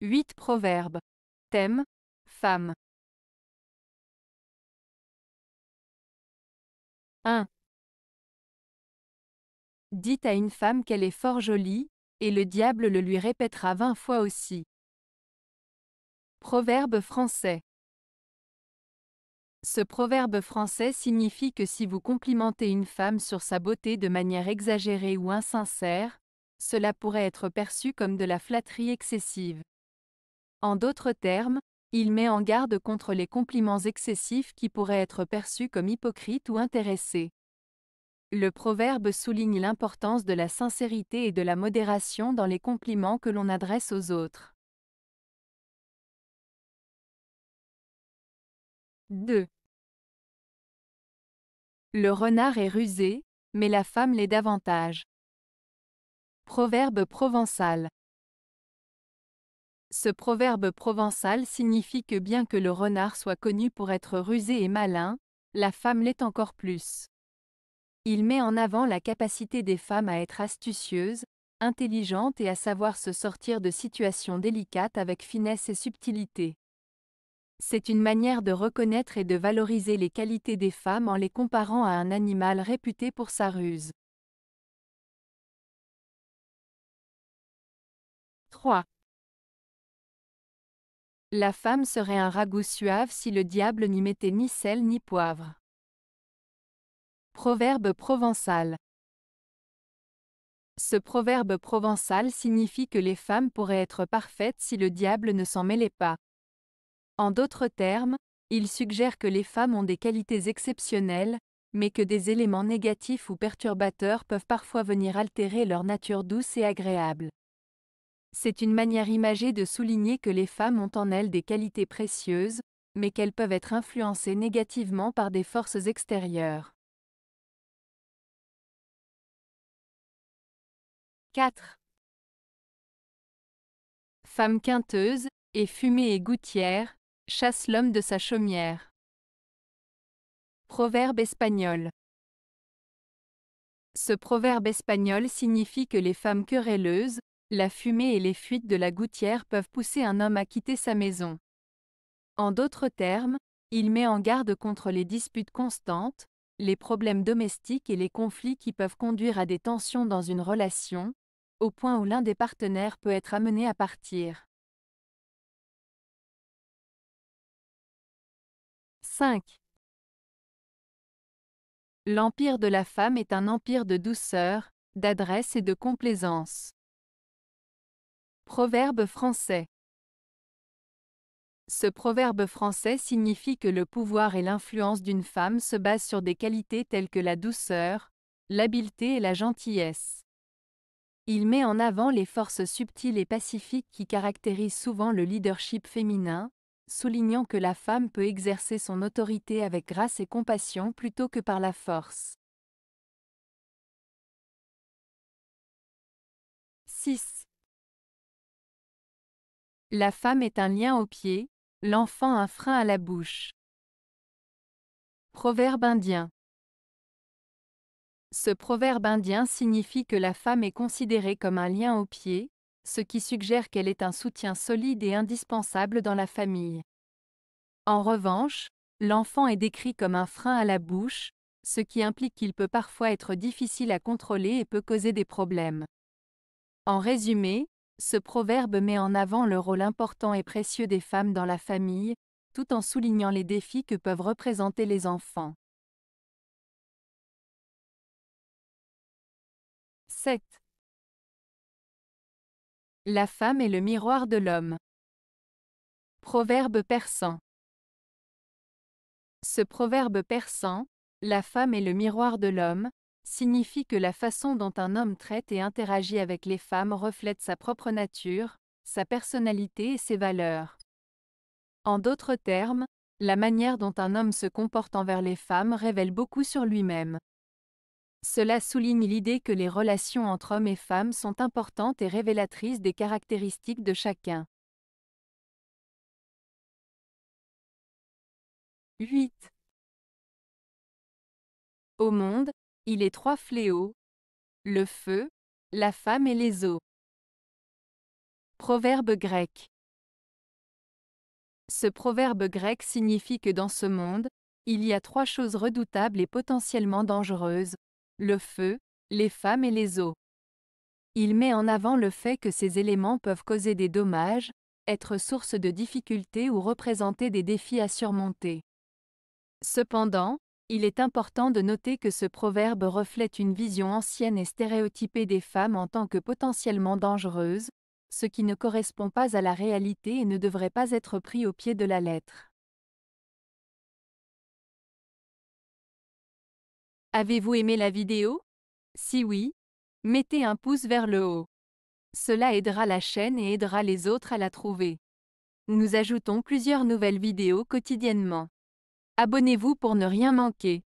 8 proverbes. Thème: femme. 1. Dites à une femme qu'elle est fort jolie, et le diable le lui répétera 20 fois aussi. Proverbe français. Ce proverbe français signifie que si vous complimentez une femme sur sa beauté de manière exagérée ou insincère, cela pourrait être perçu comme de la flatterie excessive. En d'autres termes, il met en garde contre les compliments excessifs qui pourraient être perçus comme hypocrites ou intéressés. Le proverbe souligne l'importance de la sincérité et de la modération dans les compliments que l'on adresse aux autres. 2. Le renard est rusé, mais la femme l'est davantage. Proverbe provençal. Ce proverbe provençal signifie que bien que le renard soit connu pour être rusé et malin, la femme l'est encore plus. Il met en avant la capacité des femmes à être astucieuses, intelligentes et à savoir se sortir de situations délicates avec finesse et subtilité. C'est une manière de reconnaître et de valoriser les qualités des femmes en les comparant à un animal réputé pour sa ruse. 3. La femme serait un ragoût suave si le diable n'y mettait ni sel ni poivre. Proverbe provençal. Ce proverbe provençal signifie que les femmes pourraient être parfaites si le diable ne s'en mêlait pas. En d'autres termes, il suggère que les femmes ont des qualités exceptionnelles, mais que des éléments négatifs ou perturbateurs peuvent parfois venir altérer leur nature douce et agréable. C'est une manière imagée de souligner que les femmes ont en elles des qualités précieuses, mais qu'elles peuvent être influencées négativement par des forces extérieures. 4. Femme quinteuse, et fumée et gouttière, chasse l'homme de sa chaumière. Proverbe espagnol. Ce proverbe espagnol signifie que les femmes querelleuses, la fumée et les fuites de la gouttière peuvent pousser un homme à quitter sa maison. En d'autres termes, il met en garde contre les disputes constantes, les problèmes domestiques et les conflits qui peuvent conduire à des tensions dans une relation, au point où l'un des partenaires peut être amené à partir. 5. L'empire de la femme est un empire de douceur, d'adresse et de complaisance. Proverbe français. Ce proverbe français signifie que le pouvoir et l'influence d'une femme se basent sur des qualités telles que la douceur, l'habileté et la gentillesse. Il met en avant les forces subtiles et pacifiques qui caractérisent souvent le leadership féminin, soulignant que la femme peut exercer son autorité avec grâce et compassion plutôt que par la force. 6. La femme est un lien au pied, l'enfant un frein à la bouche. Proverbe indien. Ce proverbe indien signifie que la femme est considérée comme un lien au pied, ce qui suggère qu'elle est un soutien solide et indispensable dans la famille. En revanche, l'enfant est décrit comme un frein à la bouche, ce qui implique qu'il peut parfois être difficile à contrôler et peut causer des problèmes. En résumé, ce proverbe met en avant le rôle important et précieux des femmes dans la famille, tout en soulignant les défis que peuvent représenter les enfants. 7. La femme est le miroir de l'homme. Proverbe persan. Ce proverbe persan, la femme est le miroir de l'homme, signifie que la façon dont un homme traite et interagit avec les femmes reflète sa propre nature, sa personnalité et ses valeurs. En d'autres termes, la manière dont un homme se comporte envers les femmes révèle beaucoup sur lui-même. Cela souligne l'idée que les relations entre hommes et femmes sont importantes et révélatrices des caractéristiques de chacun. 8. Au monde, il est 3 fléaux: le feu, la femme et les eaux. Proverbe grec. Ce proverbe grec signifie que dans ce monde, il y a trois choses redoutables et potentiellement dangereuses: le feu, les femmes et les eaux. Il met en avant le fait que ces éléments peuvent causer des dommages, être source de difficultés ou représenter des défis à surmonter. Cependant, il est important de noter que ce proverbe reflète une vision ancienne et stéréotypée des femmes en tant que potentiellement dangereuses, ce qui ne correspond pas à la réalité et ne devrait pas être pris au pied de la lettre. Avez-vous aimé la vidéo? Si oui, mettez un pouce vers le haut. Cela aidera la chaîne et aidera les autres à la trouver. Nous ajoutons plusieurs nouvelles vidéos quotidiennement. Abonnez-vous pour ne rien manquer.